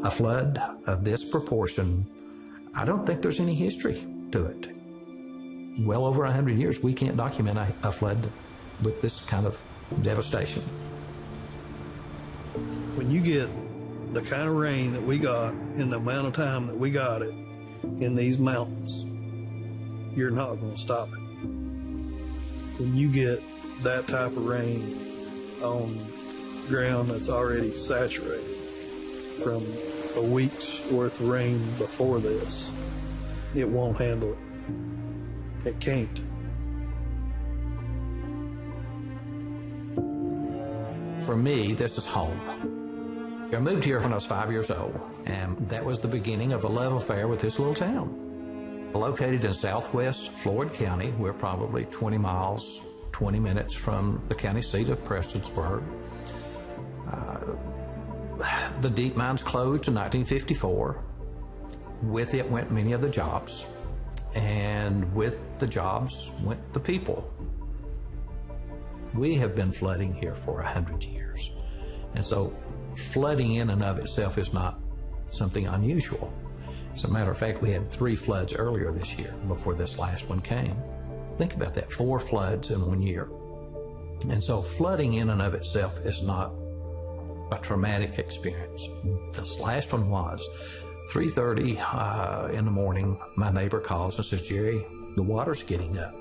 A flood of this proportion, I don't think there's any history to it. Well over 100 years, we can't document a flood with this kind of devastation. When you get the kind of rain that we got in the amount of time that we got it in these mountains, you're not going to stop it. When you get that type of rain on ground that's already saturated from a week's worth of rain before this, it won't handle it. It can't. For me, this is home. I moved here when I was 5 years old, and that was the beginning of a love affair with this little town. Located in southwest Floyd County, we're probably 20 miles, 20 minutes from the county seat of Prestonsburg. The deep mines closed in 1954. With it went many of the jobs, and with the jobs went the people. We have been flooding here for 100 years, and so flooding in and of itself is not something unusual. As a matter of fact, we had 3 floods earlier this year before this last one came. Think about that, 4 floods in 1 year. And so flooding in and of itself is not a traumatic experience. This last one was 3:30 in the morning. My neighbor calls and says, "Jerry, the water's getting up."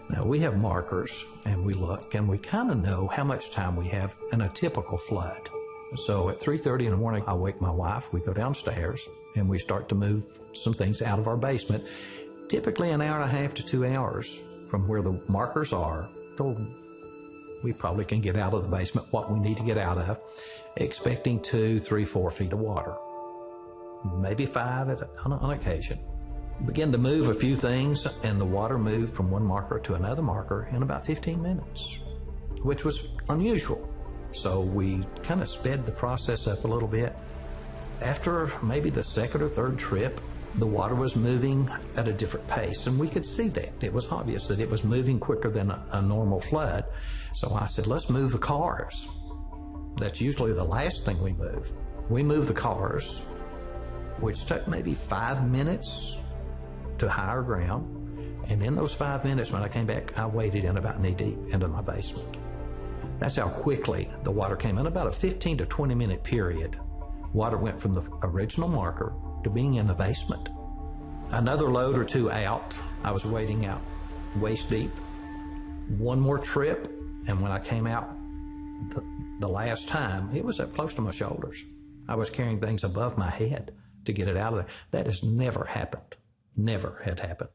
Now we have markers and we look and we kind of know how much time we have in a typical flood. So at 3:30 in the morning, I wake my wife, we go downstairs and we start to move some things out of our basement. Typically an hour and a half to 2 hours from where the markers are, so we probably can get out of the basement what we need to get out of, expecting 2, 3, 4 feet of water, maybe 5 on occasion. Begin to move a few things and the water moved from one marker to another marker in about 15 minutes, which was unusual. So we kind of sped the process up a little bit. After maybe the second or third trip, the water was moving at a different pace, and we could see that. It was obvious that it was moving quicker than a normal flood. So I said, let's move the cars. That's usually the last thing we move. We moved the cars, which took maybe 5 minutes to higher ground. And in those 5 minutes, when I came back, I waded in about knee deep into my basement. That's how quickly the water came in. About a 15 to 20 minute period, water went from the original marker to being in the basement. Another load or 2 out, I was wading out waist deep. One more trip, and when I came out the last time, it was up close to my shoulders. I was carrying things above my head to get it out of there. That has never happened. Never had happened.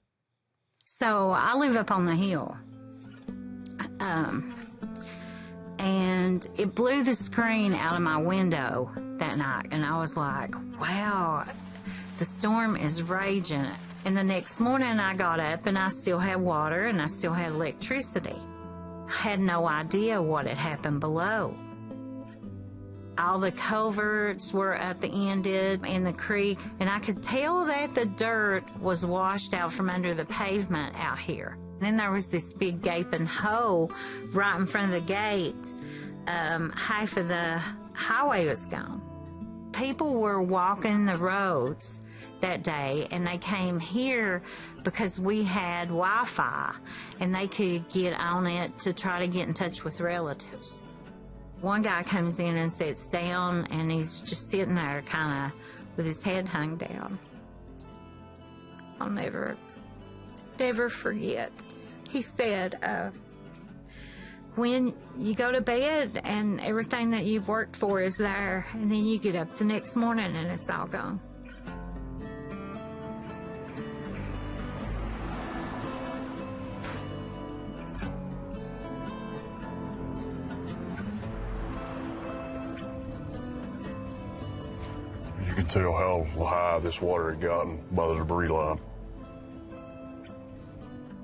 So I live up on the hill. And it blew the screen out of my window that night. And I was like, wow, the storm is raging. And the next morning I got up and I still had water and I still had electricity. I had no idea what had happened below. All the culverts were upended in the creek, and I could tell that the dirt was washed out from under the pavement out here. Then there was this big gaping hole right in front of the gate. Half of the highway was gone. People were walking the roads that day, and they came here because we had Wi-Fi, and they could get on it to try to get in touch with relatives. One guy comes in and sits down, and he's just sitting there kind of with his head hung down. I'll never forget. He said, when you go to bed and everything that you've worked for is there, and then you get up the next morning and it's all gone. You can tell how high this water had gotten by the debris line.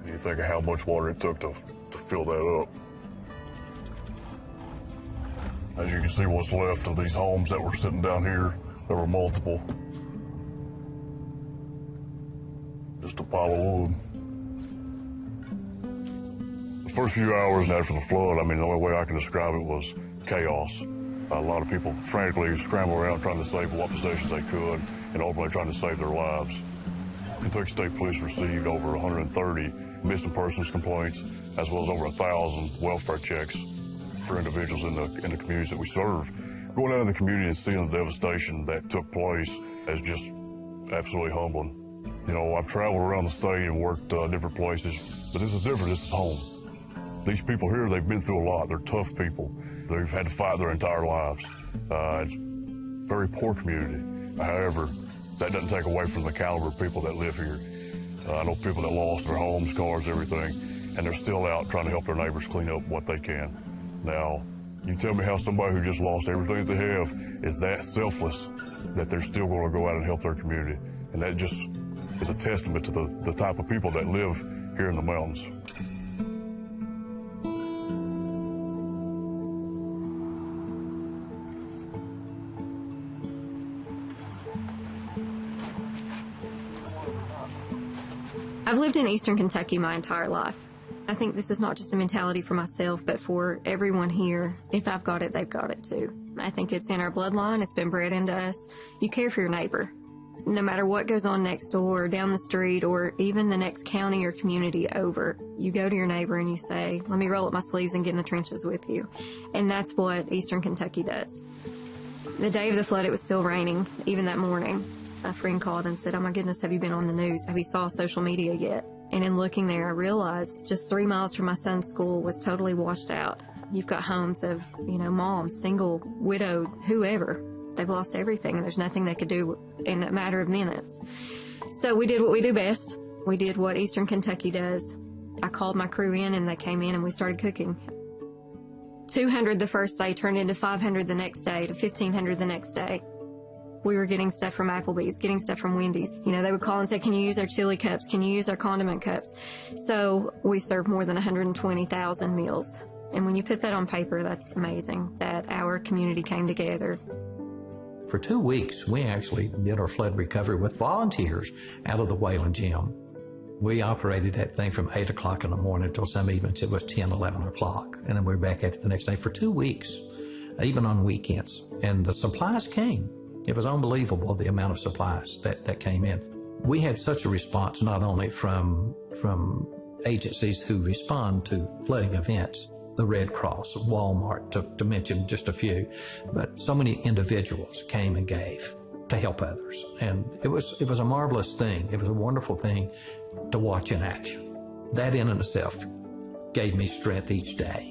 And you think of how much water it took to fill that up. As you can see, what's left of these homes that were sitting down here, there were multiple. Just a pile of wood. First few hours after the flood, I mean, the only way I can describe it was chaos. A lot of people frantically scrambled around trying to save what possessions they could and ultimately trying to save their lives. Kentucky State Police received over 130 missing persons complaints, as well as over 1,000 welfare checks for individuals in the communities that we serve. Going out in the community and seeing the devastation that took place is just absolutely humbling. You know, I've traveled around the state and worked different places, but this is different. This is home. These people here, they've been through a lot. They're tough people. They've had to fight their entire lives. It's a very poor community. However, that doesn't take away from the caliber of people that live here. I know people that lost their homes, cars, everything, and they're still out trying to help their neighbors clean up what they can. Now, you tell me how somebody who just lost everything that they have is that selfless that they're still going to go out and help their community. And that just is a testament to the type of people that live here in the mountains. I've lived in Eastern Kentucky my entire life. I think this is not just a mentality for myself, but for everyone here. If I've got it, they've got it too. I think it's in our bloodline. It's been bred into us. You care for your neighbor. No matter what goes on next door, or down the street, or even the next county or community over, you go to your neighbor and you say, let me roll up my sleeves and get in the trenches with you. And that's what Eastern Kentucky does. The day of the flood, it was still raining, even that morning. My friend called and said, oh my goodness, have you been on the news? Have you saw social media yet? And in looking there, I realized just 3 miles from my son's school was totally washed out. You've got homes of, moms, single, widowed, whoever. They've lost everything, and there's nothing they could do in a matter of minutes. So we did what we do best. We did what Eastern Kentucky does. I called my crew in, and they came in, and we started cooking. 200 the first day turned into 500 the next day to 1,500 the next day. We were getting stuff from Applebee's, getting stuff from Wendy's. They would call and say, can you use our chili cups? Can you use our condiment cups? So we served more than 120,000 meals. And when you put that on paper, that's amazing that our community came together. For 2 weeks, we actually did our flood recovery with volunteers out of the Wayland Gym. We operated that thing from 8 o'clock in the morning until some evenings it was 10, 11 o'clock. And then we were back at it the next day for 2 weeks, even on weekends. And the supplies came. It was unbelievable, the amount of supplies that came in. We had such a response, not only from agencies who respond to flooding events, the Red Cross, Walmart, to mention just a few, but so many individuals came and gave to help others. And it was a marvelous thing. It was a wonderful thing to watch in action. That in and of itself gave me strength each day.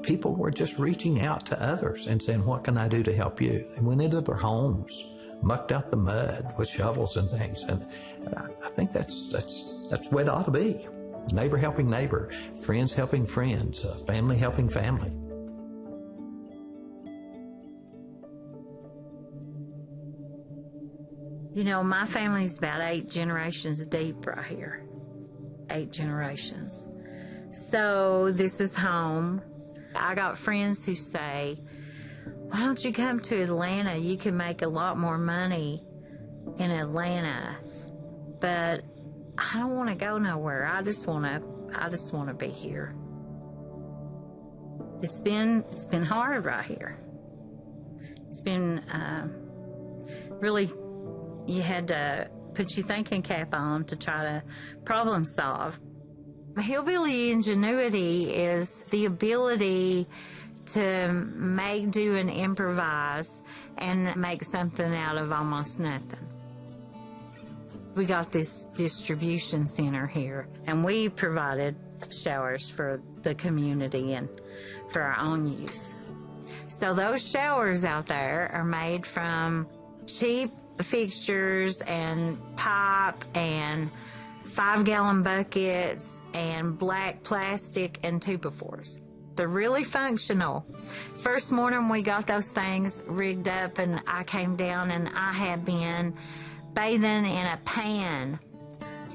People were just reaching out to others and saying, what can I do to help you? They went into their homes, mucked out the mud with shovels and things. And I think that's the way it ought to be. Neighbor helping neighbor, friends helping friends, family helping family. My family's about 8 generations deep right here. 8 generations. So this is home. I got friends who say, why don't you come to Atlanta? You can make a lot more money in Atlanta. But I don't want to go nowhere. I just want to be here. It's been hard right here. It's been really, you had to put your thinking cap on to try to problem solve. Hillbilly ingenuity is the ability to make, do, and improvise and make something out of almost nothing. We got this distribution center here, and we provided showers for the community and for our own use. So those showers out there are made from cheap fixtures and pipe and 5-gallon buckets and black plastic and 2x4s. They're really functional. First morning we got those things rigged up, and I came down and I had been bathing in a pan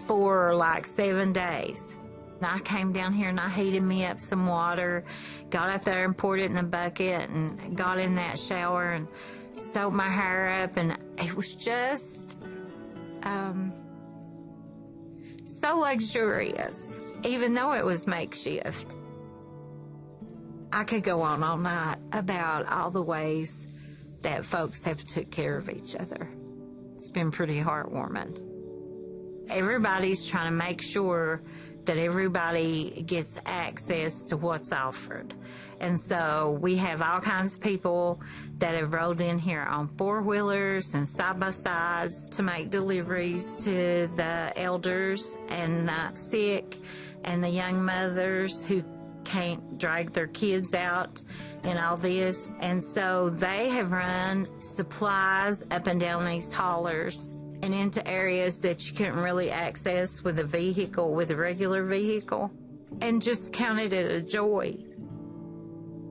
for like 7 days. And I came down here and I heated me up some water, got up there and poured it in the bucket and got in that shower and soaked my hair up, and it was just so luxurious, even though it was makeshift. I could go on all night about all the ways that folks have took care of each other. It's been pretty heartwarming. Everybody's trying to make sure that everybody gets access to what's offered. And so we have all kinds of people that have rolled in here on four-wheelers and side-by-sides to make deliveries to the elders and sick and the young mothers who can't drag their kids out and all this. And so they have run supplies up and down these haulers and into areas that you couldn't really access with a vehicle, with a regular vehicle, and just counted it a joy.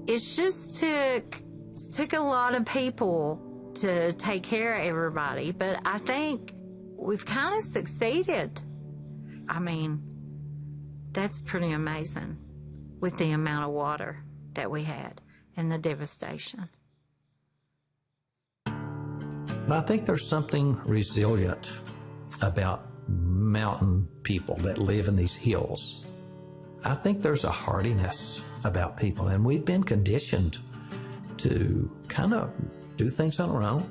It just took a lot of people to take care of everybody, but I think we've kind of succeeded. I mean, that's pretty amazing with the amount of water that we had and the devastation. But I think there's something resilient about mountain people that live in these hills. I think there's a hardiness about people, and we've been conditioned to kind of do things on our own.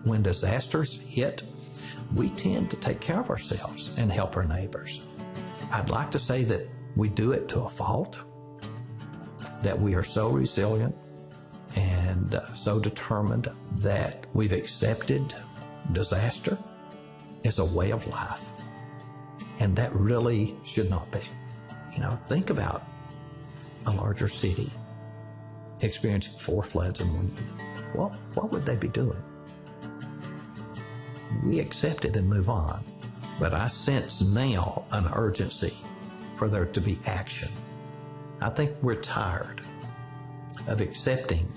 When disasters hit, we tend to take care of ourselves and help our neighbors. I'd like to say that we do it to a fault, that we are so resilient and so determined that we've accepted disaster as a way of life. And that really should not be. You know, think about a larger city experiencing 4 floods in 1 year. What would they be doing? We accept it and move on. But I sense now an urgency for there to be action. I think we're tired of accepting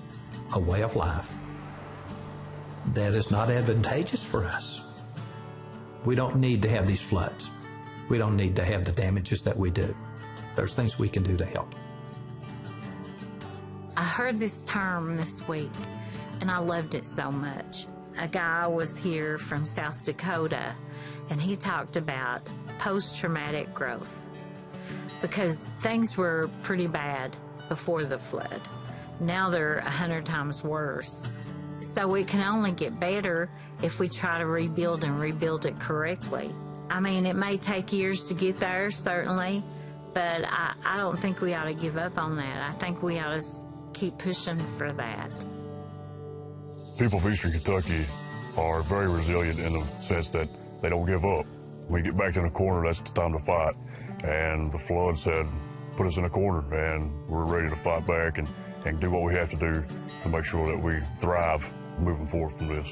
a way of life that is not advantageous for us. We don't need to have these floods. We don't need to have the damages that we do. There's things we can do to help. I heard this term this week, and I loved it so much. A guy was here from South Dakota, and he talked about post-traumatic growth, because things were pretty bad before the flood. Now they're 100 times worse. So it can only get better if we try to rebuild and rebuild it correctly. I mean, it may take years to get there, certainly, but I don't think we ought to give up on that. I think we ought to keep pushing for that. People of Eastern Kentucky are very resilient in the sense that they don't give up. When we get back in the corner, that's the time to fight. And the floods had put us in a corner, and we're ready to fight back and do what we have to do to make sure that we thrive moving forward from this.